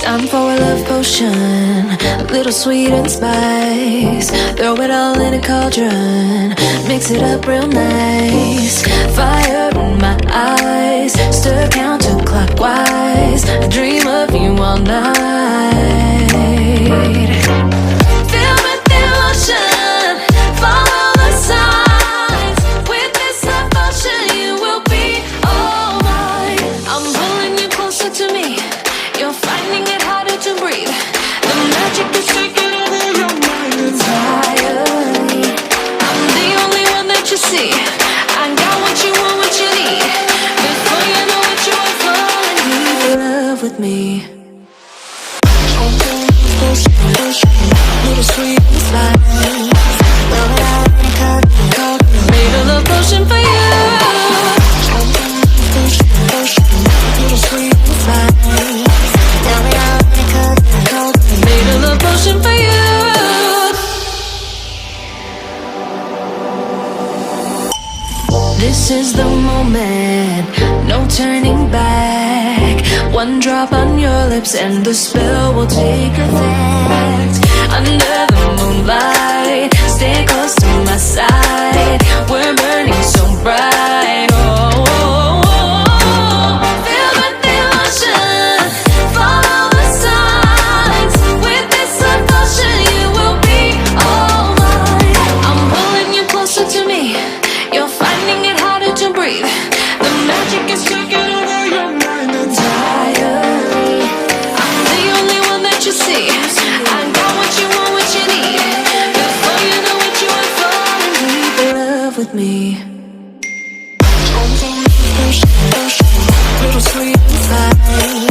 Time for a love potion, a little sweet and spice. Throw it all in a cauldron, mix it up real nice. Fire in my eyes, stir counterclockwise. I dream of you all night. Feel with the emotion, follow the signs. With this love potion, you will be all mine. I'm pulling you closer to me. You're finding it harder to breathe. The magic is taking over your mind entirely. I'm the only one that you see. I got what you want, what you need. Before you know it, you are falling deep in love with me. Little sweet spice. Made a love potion for you. Little sweet spice. Made a love potion for you. This is the moment, no turning back. One drop on your lips and the spell will take effect. Under the moonlight, stay close to my side. We're burning so bright. Oh, oh, oh, oh. Feel the emotion, follow the signs. With this love potion, you will be all mine. I'm pulling you closer to me. You're finding it harder to breathe. The magic is taking over your mind entirely. I'm the only one that you see. I got what you want, what you need. Before you know it, you are falling deep in love with me. Little sweet spice.